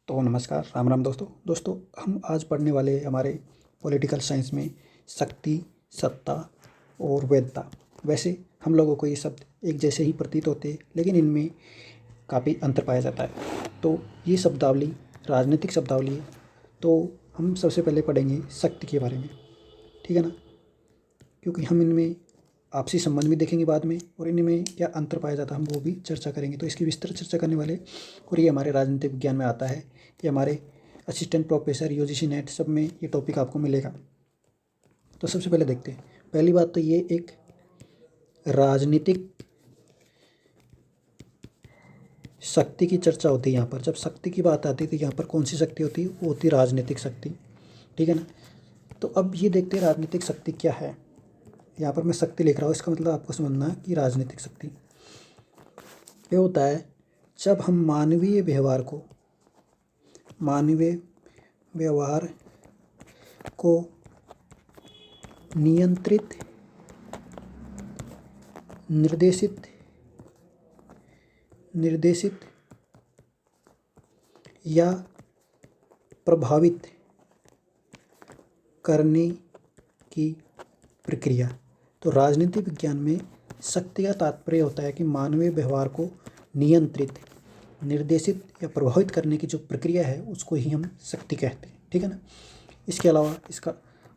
तो नमस्कार, राम राम दोस्तों हम आज पढ़ने वाले हमारे पॉलिटिकल साइंस में शक्ति, सत्ता और वैधता। वैसे हम लोगों को ये शब्द एक जैसे ही प्रतीत होते हैं, लेकिन इनमें काफ़ी अंतर पाया जाता है। तो ये शब्दावली राजनीतिक शब्दावली है। तो हम सबसे पहले पढ़ेंगे शक्ति के बारे में, ठीक है ना, क्योंकि हम इनमें आपसी संबंध भी देखेंगे बाद में, और इनमें क्या अंतर पाया जाता है हम वो भी चर्चा करेंगे। तो इसकी विस्तृत चर्चा करने वाले, और ये हमारे राजनीतिक विज्ञान में आता है, ये हमारे असिस्टेंट प्रोफेसर यूजीसी नेट सब में ये टॉपिक आपको मिलेगा। तो सबसे पहले देखते हैं, पहली बात तो ये एक राजनीतिक शक्ति की चर्चा होती है। यहाँ पर जब शक्ति की बात आती है तो यहाँ पर कौन सी शक्ति होती है? वो होती है राजनीतिक शक्ति, ठीक है ना। तो अब ये देखते हैं राजनीतिक शक्ति क्या है। यहाँ पर मैं शक्ति लिख रहा हूँ, इसका मतलब आपको समझना है कि राजनीतिक शक्ति ये होता है जब हम मानवीय व्यवहार को नियंत्रित, निर्देशित या प्रभावित करने की प्रक्रिया। तो राजनीतिक विज्ञान में शक्ति का तात्पर्य होता है कि मानवीय व्यवहार को नियंत्रित, निर्देशित या प्रभावित करने की जो प्रक्रिया है उसको ही हम शक्ति कहते हैं, ठीक है ना। इसके अलावा इसका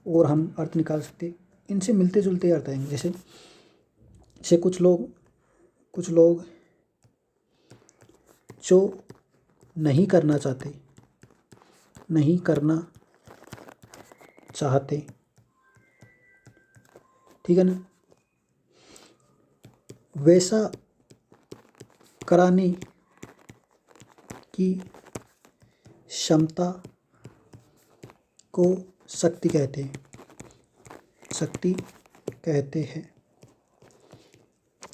और हम अर्थ निकाल सकते हैं, इनसे मिलते जुलते अर्थ आएंगे। जैसे कुछ लोग जो नहीं करना चाहते, ठीक है ना, वैसा कराने की क्षमता को शक्ति कहते हैं।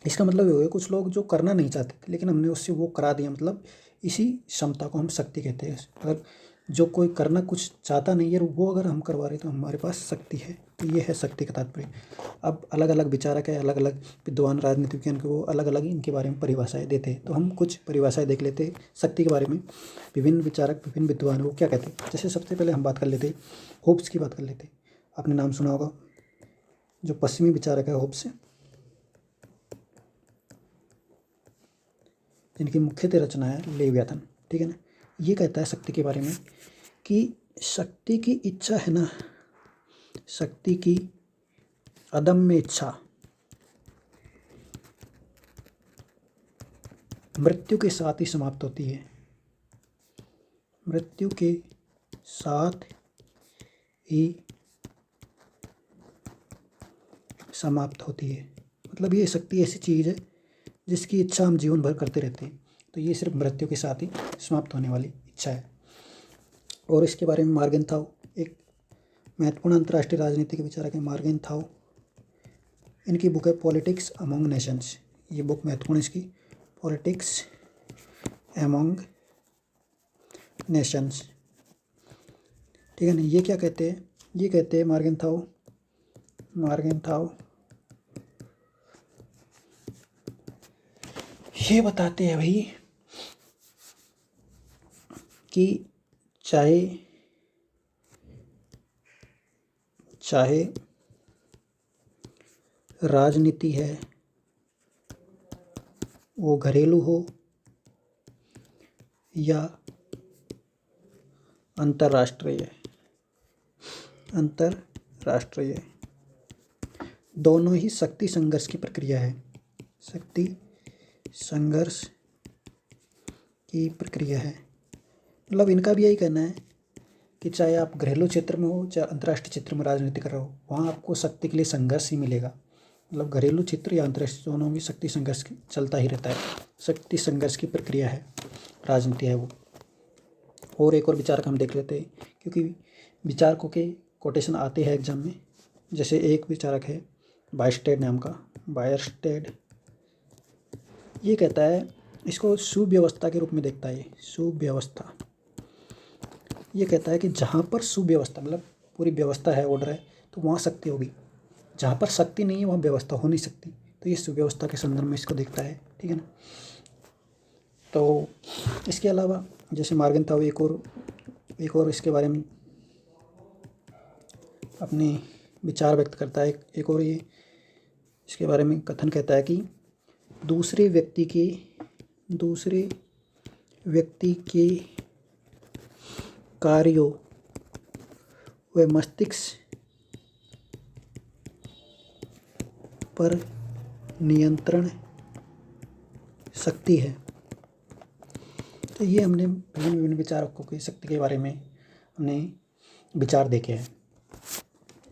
इसका मतलब ये हो गया, कुछ लोग जो करना नहीं चाहते थे लेकिन हमने उससे वो करा दिया, मतलब इसी क्षमता को हम शक्ति कहते हैं। अगर जो कोई करना कुछ चाहता नहीं है वो अगर हम करवा रहे तो हमारे पास शक्ति है। तो ये है शक्ति का तात्पर्य। अब अलग अलग विचारक है, अलग अलग विद्वान राजनीति विज्ञान के, वो अलग अलग इनके बारे में परिभाषाएं देते हैं। तो हम कुछ परिभाषाएं देख लेते हैं शक्ति के बारे में। विभिन्न विचारक, विभिन्न विद्वान वो क्या कहते हैं। जैसे सबसे पहले हम बात कर लेते हैं होब्स की बात कर लेते हैं। आपने नाम सुना होगा, जो पश्चिमी विचारक है होब्स, जिनकी मुख्यतः रचना है लेवियाथन, ठीक है ना। ये कहता है शक्ति के बारे में कि शक्ति की इच्छा है ना, शक्ति की अदम्य इच्छा मृत्यु के साथ ही समाप्त होती है। मृत्यु के साथ ही समाप्त होती है। मतलब ये शक्ति ऐसी चीज़ है जिसकी इच्छा हम जीवन भर करते रहते हैं। तो ये सिर्फ मृत्यु के साथ ही समाप्त होने वाली इच्छा है। और इसके बारे में मॉर्गेनथाउ, एक महत्वपूर्ण अंतर्राष्ट्रीय राजनीति के विचारक है मॉर्गेनथाउ। इनकी बुक है पॉलिटिक्स अमंग नेशंस। ये बुक महत्वपूर्ण इसकी, पॉलिटिक्स अमंग नेशंस, ठीक है ना। ये क्या कहते हैं? ये कहते हैं मॉर्गेनथाउ ये बताते हैं भाई कि चाहे राजनीति है वो घरेलू हो या अंतर्राष्ट्रीय, दोनों ही शक्ति संघर्ष की प्रक्रिया है। शक्ति संघर्ष की प्रक्रिया है। मतलब इनका भी यही कहना है कि चाहे आप घरेलू क्षेत्र में हो चाहे अंतर्राष्ट्रीय क्षेत्र में राजनीति कर रहे हो, वहाँ आपको शक्ति के लिए संघर्ष ही मिलेगा। मतलब घरेलू क्षेत्र या अंतर्राष्ट्रीय दोनों में शक्ति संघर्ष चलता ही रहता है। शक्ति संघर्ष की प्रक्रिया है, राजनीति है वो। और एक और विचारक हम देख लेते हैं, क्योंकि विचारकों के कोटेशन आते हैं एग्जाम में। जैसे एक विचारक है बायरस्टेड नाम का, बायरस्टेड। ये कहता है, इसको सुव्यवस्था के रूप में देखता है। सुव्यवस्था ये कहता है कि जहाँ पर सुव्यवस्था मतलब पूरी व्यवस्था है, ऑर्डर है, तो वहाँ शक्ति होगी। जहाँ पर शक्ति नहीं है वहाँ व्यवस्था हो नहीं सकती। तो ये सुव्यवस्था के संदर्भ में इसको देखता है, ठीक है ना। तो इसके अलावा जैसे मार्गन था वो एक और इसके बारे में अपने विचार व्यक्त करता है। एक और ये इसके बारे में कथन कहता है कि दूसरे व्यक्ति के कार्यों व मस्तिष्क पर नियंत्रण शक्ति है। तो ये हमने विभिन्न विभिन्न विचारकों की शक्ति के बारे में हमने विचार देखे हैं।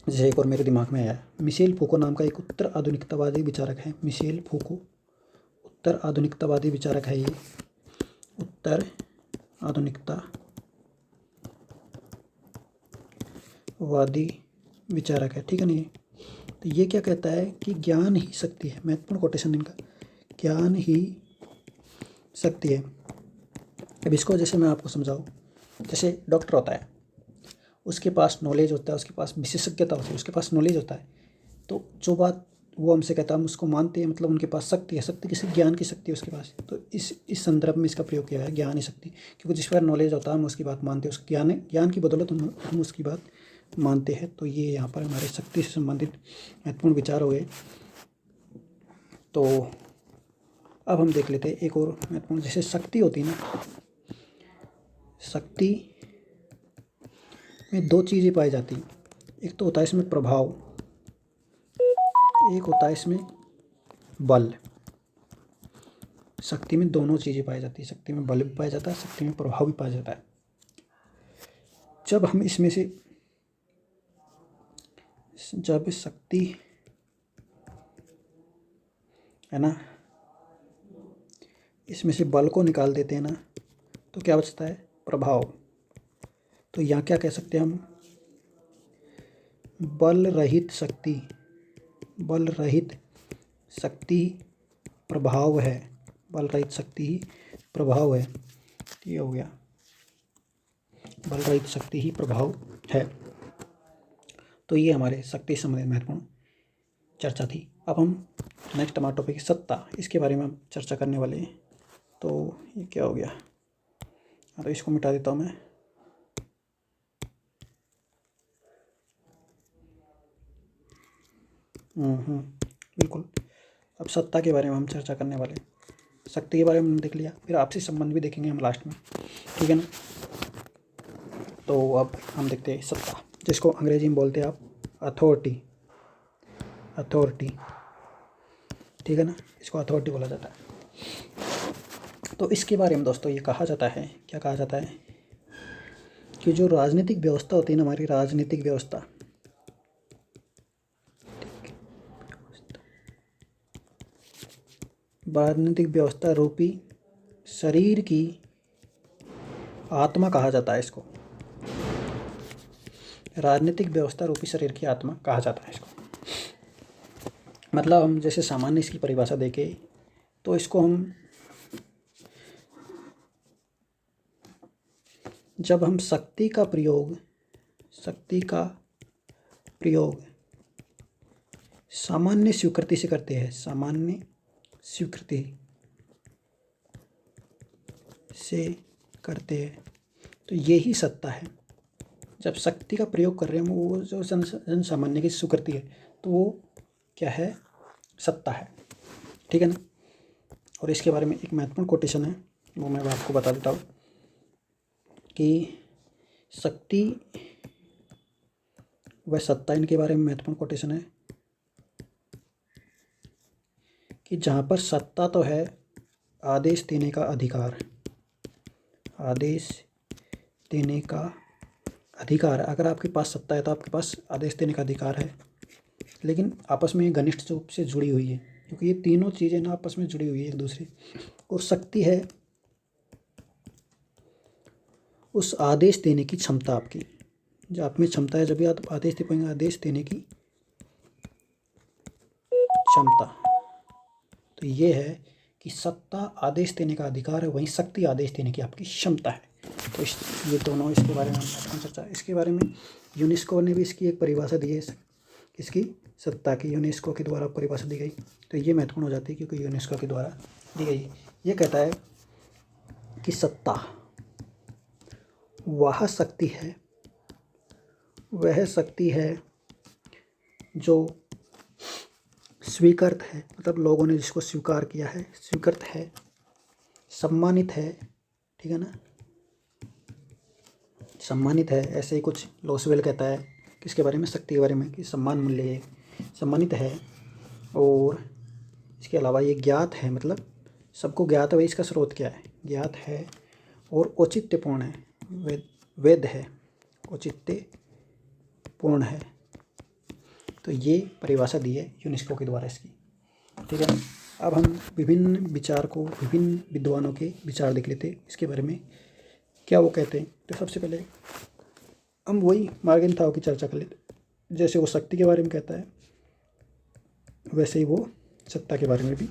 जैसे एक और मेरे दिमाग में आया, मिशेल फूको नाम का एक उत्तर आधुनिकतावादी विचारक है। मिशेल फूको उत्तर आधुनिकतावादी विचारक है। ये उत्तर आधुनिकतावादी विचारक है, ठीक है ना। ये तो ये क्या कहता है कि ज्ञान ही शक्ति है। महत्वपूर्ण कोटेशन इनका, ज्ञान ही शक्ति है। अब इसको जैसे मैं आपको समझाऊँ, जैसे डॉक्टर होता है, उसके पास नॉलेज होता है, उसके पास विशेषज्ञता होती है, उसके पास नॉलेज होता है। तो जो बात वो हमसे कहता है हम उसको मानते हैं, मतलब उनके पास शक्ति है। शक्ति किसी ज्ञान की शक्ति है उसके पास। तो इस संदर्भ में इसका प्रयोग किया है, ज्ञान ही शक्ति। क्योंकि जिस पर नॉलेज होता है हम उसकी बात मानते हैं, उस ज्ञान की बदौलत हम उसकी बात मानते हैं। तो ये यहाँ पर हमारे शक्ति से संबंधित महत्वपूर्ण विचार हो गए। तो अब हम देख लेते हैं एक और महत्वपूर्ण, जैसे शक्ति होती है ना, शक्ति में दो चीज़ें पाई जाती हैं। एक तो होता है इसमें प्रभाव, एक होता है इसमें बल। शक्ति में दोनों चीज़ें पाई जाती है। शक्ति में बल भी पाया जाता है, शक्ति में प्रभाव भी पाया जाता है। जब शक्ति है ना, इसमें से बल को निकाल देते हैं ना, तो क्या बचता है? प्रभाव। तो यहाँ क्या कह सकते हैं हम? बल रहित शक्ति प्रभाव है। बल रहित शक्ति ही प्रभाव है। ये हो गया, बल रहित शक्ति ही प्रभाव है। तो ये हमारे शक्ति से संबंधित महत्वपूर्ण चर्चा थी। अब हम नेक्स्ट हमारा टॉपिक सत्ता, इसके बारे में हम चर्चा करने वाले हैं। तो ये क्या हो गया? हाँ, तो इसको मिटा देता हूँ मैं। बिल्कुल। अब सत्ता के बारे में हम चर्चा करने वाले हैं। शक्ति के बारे में हमने देख लिया, फिर आपसी संबंध भी देखेंगे हम लास्ट में, ठीक है ना। तो अब हम देखते हैं सत्ता, जिसको अंग्रेजी में बोलते हैं आप अथॉरिटी, ठीक है ना। इसको अथॉरिटी बोला जाता है। तो इसके बारे में दोस्तों ये कहा जाता है, क्या कहा जाता है कि जो राजनीतिक व्यवस्था होती है ना, हमारी राजनीतिक व्यवस्था रूपी शरीर की आत्मा कहा जाता है इसको। राजनीतिक व्यवस्था रूपी शरीर की आत्मा कहा जाता है इसको। मतलब हम जैसे सामान्य इसकी परिभाषा देखें तो इसको हम, जब हम शक्ति का प्रयोग सामान्य स्वीकृति से करते हैं, सामान्य स्वीकृति से करते हैं, तो ये ही सत्ता है। जब शक्ति का प्रयोग कर रहे हैं वो जो जन सामान्य की स्वीकृति है, तो वो क्या है? सत्ता है, ठीक है ना। और इसके बारे में एक महत्वपूर्ण कोटेशन है, वो मैं आपको बता देता हूँ कि शक्ति व सत्ता, इनके बारे में महत्वपूर्ण कोटेशन है कि जहाँ पर सत्ता तो है, आदेश देने का अधिकार, अगर आपके पास सत्ता है तो आपके पास आदेश देने का अधिकार है, लेकिन आपस में घनिष्ठ रूप से जुड़ी हुई है, क्योंकि ये तीनों चीज़ें ना आपस में जुड़ी हुई है एक दूसरे। और शक्ति है उस आदेश देने की क्षमता आपकी, जो आप में क्षमता है, जब भी आप आदेश दे पाएंगे, आदेश देने की क्षमता। तो ये है कि सत्ता आदेश देने का अधिकार है, वहीं शक्ति आदेश देने की आपकी क्षमता है। तो ये दोनों, इसके बारे में हम चर्चा। इसके बारे में यूनेस्को ने भी इसकी एक परिभाषा दी है, इसकी सत्ता की यूनेस्को के द्वारा परिभाषा दी गई। तो ये महत्वपूर्ण हो जाती है क्योंकि यूनेस्को के द्वारा दी गई। ये कहता है कि सत्ता वह शक्ति है, वह शक्ति है जो स्वीकृत है, मतलब लोगों ने जिसको स्वीकार किया है, स्वीकृत है, सम्मानित है, ठीक है ना, सम्मानित है। ऐसे ही कुछ लोसवेल कहता है किसके बारे में, शक्ति के बारे में, कि सम्मान मूल्य है, सम्मानित है, और इसके अलावा ये ज्ञात है, मतलब सबको ज्ञात है भाई इसका स्रोत क्या है, ज्ञात है, और औचित्यपूर्ण है, वेद है, औचित्यपूर्ण है। तो ये परिभाषा दी है यूनेस्को के द्वारा इसकी, ठीक है। अब हम विभिन्न विचार को, विभिन्न विद्वानों के विचार देख लेते हैं इसके बारे में, क्या वो कहते हैं। तो सबसे पहले हम वही मार्गेनथाउ की चर्चा कर लेते हैं। जैसे वो शक्ति के बारे में कहता है, वैसे ही वो सत्ता के बारे में भी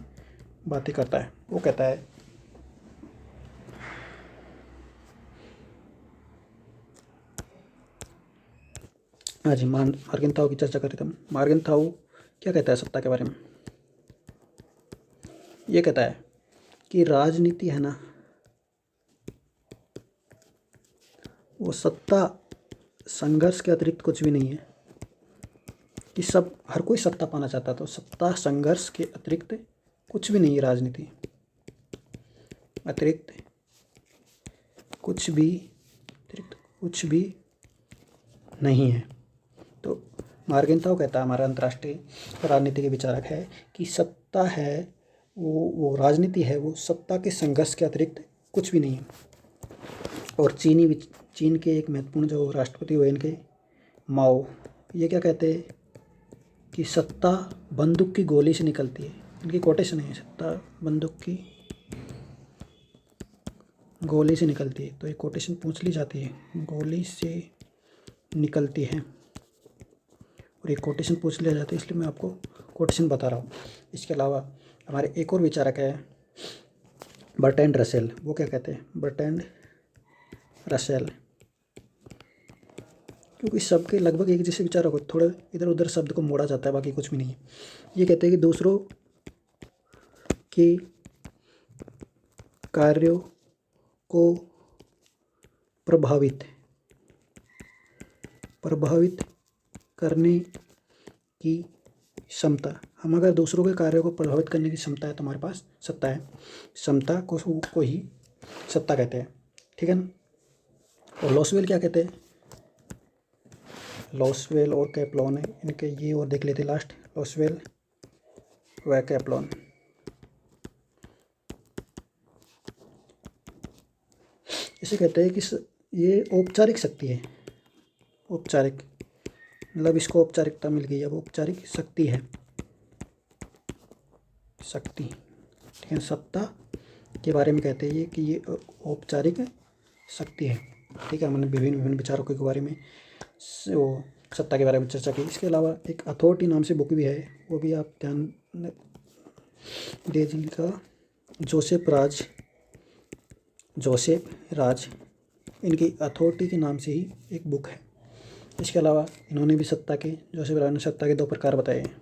बातें करता है। वो कहता है, हाँ जी, मार्गेनथाउ की चर्चा कर रहे थे हम। मार्गेनथाउ क्या कहता है सत्ता के बारे में, ये कहता है कि राजनीति है ना, वो सत्ता संघर्ष के अतिरिक्त कुछ भी नहीं है, कि सब हर कोई सत्ता पाना चाहता है, तो सत्ता संघर्ष के अतिरिक्त कुछ भी नहीं है। राजनीति अतिरिक्त कुछ भी, अतिरिक्त कुछ भी नहीं है। तो मार्गेनथाउ कहता है, हमारा अंतर्राष्ट्रीय राजनीति के विचारक है, कि सत्ता है वो राजनीति है, वो सत्ता के संघर्ष के अतिरिक्त कुछ भी नहीं है। और चीन के एक महत्वपूर्ण जो राष्ट्रपति हुए इनके, माओ, ये क्या कहते हैं कि सत्ता बंदूक की गोली से निकलती है। इनकी कोटेशन है, सत्ता बंदूक की गोली से निकलती है। तो ये कोटेशन पूछ ली जाती है, गोली से निकलती है, और ये कोटेशन पूछ लिया जाता है, इसलिए मैं आपको कोटेशन बता रहा हूँ। इसके अलावा हमारे एक और विचारक है बर्ट्रैंड रसेल। वो क्या कहते हैं, बर्ट्रैंड रसेल, क्योंकि सबके लगभग एक जैसे विचारों को थोड़े इधर उधर शब्द को मोड़ा जाता है, बाकी कुछ भी नहीं है। ये कहते हैं कि दूसरों के कार्यों को प्रभावित करने की क्षमता, हम अगर दूसरों के कार्यों को प्रभावित करने की क्षमता है तो हमारे पास सत्ता है। क्षमता को ही सत्ता कहते हैं, ठीक है ना। और लॉसवेल क्या कहते हैं, लॉसवेल और कैप्लॉन है इनके, ये और देख लेते लास्ट, लॉसवेल व कैप्लॉन। इसे कहते हैं कि ये औपचारिक शक्ति है, औपचारिक, मतलब इसको औपचारिकता मिल गई है, वो औपचारिक शक्ति है, शक्ति, ठीक है। सत्ता के बारे में कहते हैं ये कि ये औपचारिक शक्ति है, ठीक है। हमने विभिन्न विचारों के बारे में वो सत्ता के बारे में चर्चा की। इसके अलावा एक अथॉरिटी नाम से बुक भी है, वो भी आप ध्यान दीजिए का, जोसेफ राज, इनकी अथॉरिटी के नाम से ही एक बुक है। इसके अलावा इन्होंने भी सत्ता के, जोसेफ राज ने सत्ता के दो प्रकार बताए हैं,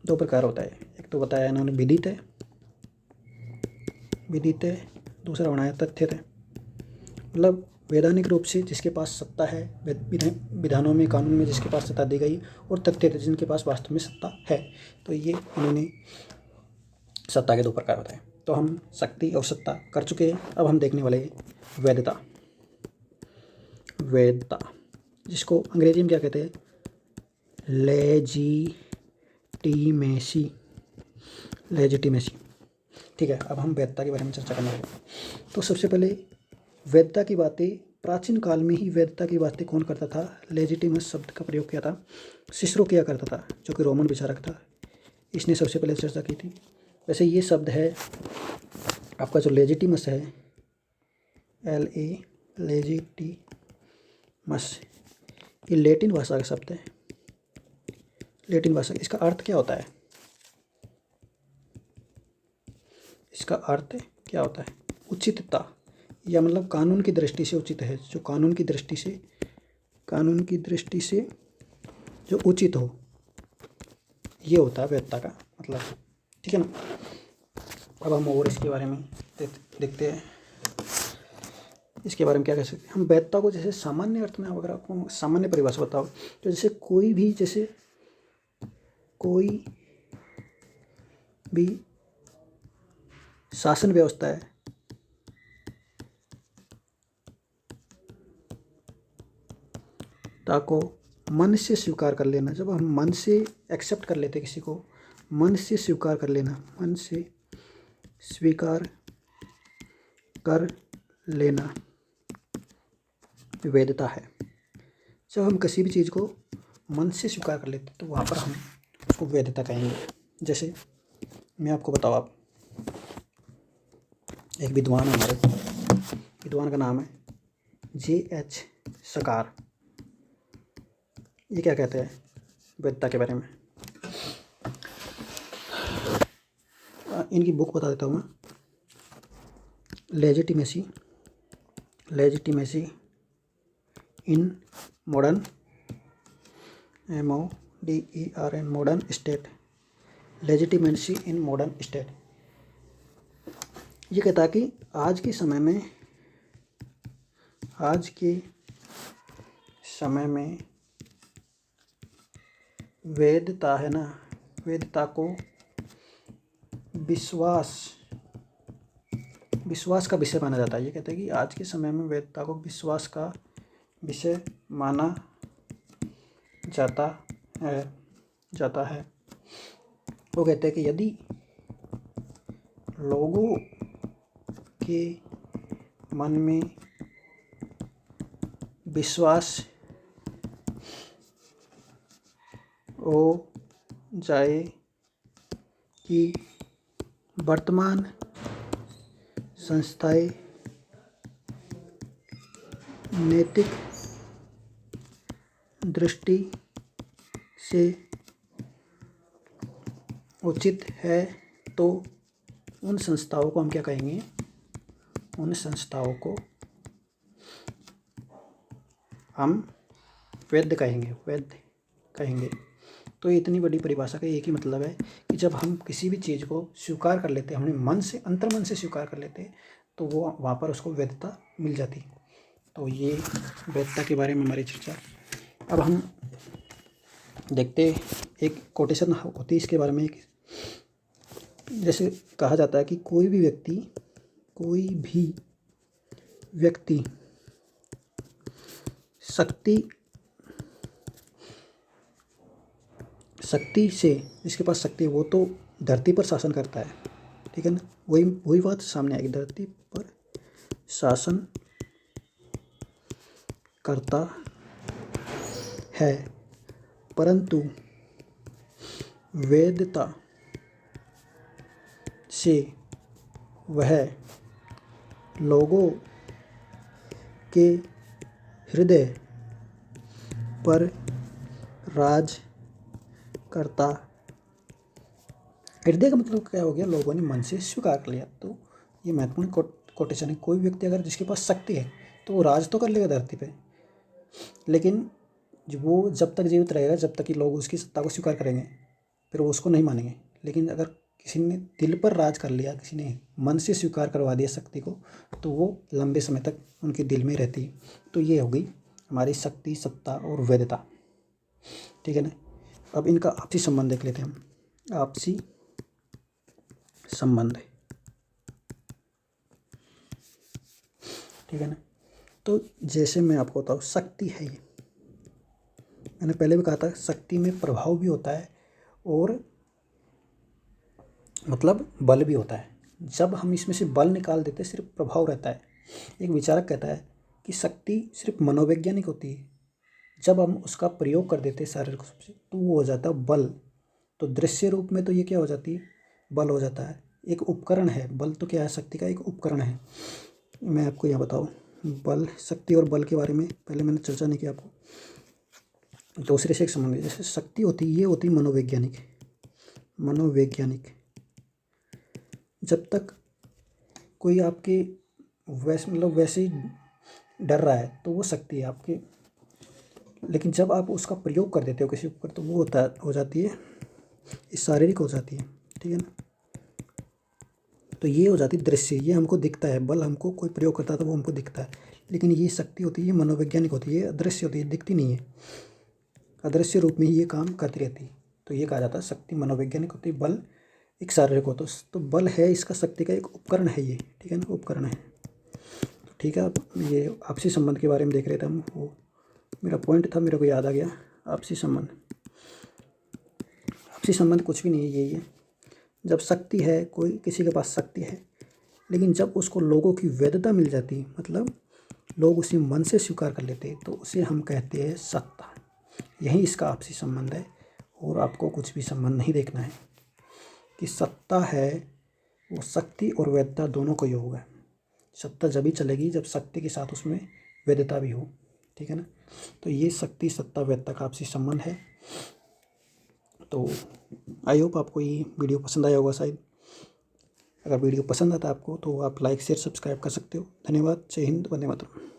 दो प्रकार होता है। एक तो बताया इन्होंने विदित है, दूसरा बनाया तथ्य है। मतलब वैधानिक रूप से जिसके पास सत्ता है, विधानों में, कानून में जिसके पास सत्ता दी गई, और तथ्य थे जिनके पास वास्तव में सत्ता है। तो ये उन्होंने सत्ता के दो प्रकार बताए। तो हम शक्ति और सत्ता कर चुके हैं। अब हम देखने वाले वैधता, जिसको अंग्रेजी में क्या कहते हैं, लेजिटिमेसी, ठीक है। अब हम वैधता के बारे में चर्चा करने वाले। तो सबसे पहले वैधता की बातें, प्राचीन काल में ही वैधता की बातें कौन करता था, लेजिटिमस शब्द का प्रयोग किया था, सिसरो किया करता था, जो कि रोमन विचारक था। इसने सबसे पहले चर्चा की थी। वैसे ये शब्द है आपका जो लेजिटिमस है, लेजिटिमस, ये लैटिन भाषा का शब्द है। लैटिन भाषा, इसका अर्थ क्या होता है, इसका अर्थ क्या होता है, उचितता, या मतलब कानून की दृष्टि से उचित है, जो कानून की दृष्टि से जो उचित हो, ये होता है वैधता का मतलब, ठीक है ना। अब हम और इसके बारे में देखते हैं। इसके बारे में क्या कह सकते हैं हम? वैधता को जैसे सामान्य अर्थ में अगर आपको सामान्य परिभाषा बताओ तो जैसे कोई भी शासन व्यवस्था है ताको मन से स्वीकार कर लेना। जब हम मन से एक्सेप्ट कर लेते किसी को, मन से स्वीकार कर लेना, मन से स्वीकार कर लेना वैधता है। जब हम किसी भी चीज़ को मन से स्वीकार कर लेते तो वहाँ पर हम उसको वैधता कहेंगे। जैसे मैं आपको बताऊँ, आप एक विद्वान है हमारे, विद्वान का नाम है J.H. सकार। ये क्या कहते हैं वैधता के बारे में? इनकी बुक बता देता हूँ मैं। Legitimacy in modern MODERN modern state. Legitimacy in modern state ये कहता है कि आज के समय में वैधता है ना, वैधता को विश्वास का विषय माना जाता है। ये कहते हैं कि आज के समय में वैधता को विश्वास का विषय माना जाता है। वो कहते हैं कि यदि लोगों के मन में विश्वास हो जाए कि वर्तमान संस्थाएं नैतिक दृष्टि से उचित है तो उन संस्थाओं को हम क्या कहेंगे? उन संस्थाओं को हम वैध कहेंगे। तो इतनी बड़ी परिभाषा का एक ही मतलब है कि जब हम किसी भी चीज़ को स्वीकार कर लेते हैं, हमने मन से, अंतर्मन से स्वीकार कर लेते हैं, तो वो वहाँ पर उसको वैधता मिल जाती। तो ये वैधता के बारे में हमारी चर्चा। अब हम देखते एक कोटेशन होती है इसके बारे में। एक जैसे कहा जाता है कि कोई भी व्यक्ति शक्ति से, जिसके पास शक्ति है वो तो धरती पर शासन करता है, ठीक है ना? वही बात सामने आएगी, धरती पर शासन करता है, परंतु वैधता से वह लोगों के हृदय पर राज करता। हृदय का मतलब क्या हो गया? लोगों ने मन से स्वीकार कर लिया। तो ये महत्वपूर्ण कोटेशन है। कोई व्यक्ति अगर जिसके पास शक्ति है तो वो राज तो कर लेगा धरती पे, लेकिन वो जब तक जीवित रहेगा, जब तक कि लोग उसकी सत्ता को स्वीकार करेंगे, फिर वो उसको नहीं मानेंगे। लेकिन अगर किसी ने दिल पर राज कर लिया, किसी ने मन से स्वीकार करवा दिया शक्ति को, तो वो लंबे समय तक उनके दिल में रहती है। तो ये हो गई हमारी शक्ति, सत्ता और वैधता, ठीक है ना? अब इनका आपसी संबंध देख लेते हैं हम। आपसी संबंध, ठीक है ना? तो जैसे मैं आपको बताऊँ, शक्ति है ये, मैंने पहले भी कहा था, शक्ति में प्रभाव भी होता है और मतलब बल भी होता है। जब हम इसमें से बल निकाल देते सिर्फ प्रभाव रहता है। एक विचारक कहता है कि शक्ति सिर्फ मनोवैज्ञानिक होती है, जब हम उसका प्रयोग कर देते हैं शारीरिक रूप से तो वो हो जाता है बल। तो दृश्य रूप में तो ये क्या हो जाती है? बल हो जाता है। एक उपकरण है बल, तो क्या है? शक्ति का एक उपकरण है। मैं आपको यहाँ बताऊँ, बल, शक्ति और बल के बारे में पहले मैंने चर्चा नहीं की आपको। दूसरे से एक संबंध, जैसे शक्ति होती है, ये होती है मनोवैज्ञानिक। जब तक कोई आपके वैसे ही डर रहा है तो वो शक्ति है आपकी, लेकिन जब आप उसका प्रयोग कर देते हो किसी ऊपर तो वो हो जाती है शारीरिक हो जाती है, ठीक है ना? तो ये हो जाती है दृश्य, ये हमको दिखता है। बल हमको कोई प्रयोग करता है तो वो हमको दिखता है, लेकिन ये शक्ति होती है, मनोवैज्ञानिक होती है, अदृश्य होती है, दिखती नहीं है, अदृश्य रूप में ही ये काम करती रहती है। तो ये कहा जाता है शक्ति मनोवैज्ञानिक होती है, बल एक शारीरिक होता है। तो बल है इसका शक्ति का एक उपकरण है ये, ठीक है ना, उपकरण है। तो ठीक है, अब ये आपसी संबंध के बारे में देख रहे थे हम, वो मेरा पॉइंट था, मेरे को याद आ गया। आपसी संबंध, आपसी संबंध कुछ भी नहीं है, यही है, जब शक्ति है, कोई किसी के पास शक्ति है, लेकिन जब उसको लोगों की वैधता मिल जाती है, मतलब लोग उसे मन से स्वीकार कर लेते हैं, तो उसे हम कहते हैं सत्ता। यही इसका आपसी संबंध है। और आपको कुछ भी संबंध नहीं देखना है कि सत्ता है, वो शक्ति और वैधता दोनों का योग है। सत्ता जब भी चलेगी जब शक्ति के साथ उसमें वैधता भी हो, ठीक है ना। तो ये शक्ति, सत्ता, वैधता का आपसी संबंध है। तो आई होप आपको ये वीडियो पसंद आया होगा शायद। अगर वीडियो पसंद आता है आपको तो आप लाइक शेयर सब्सक्राइब कर सकते हो। धन्यवाद। जय हिंद, वंदे मातरम।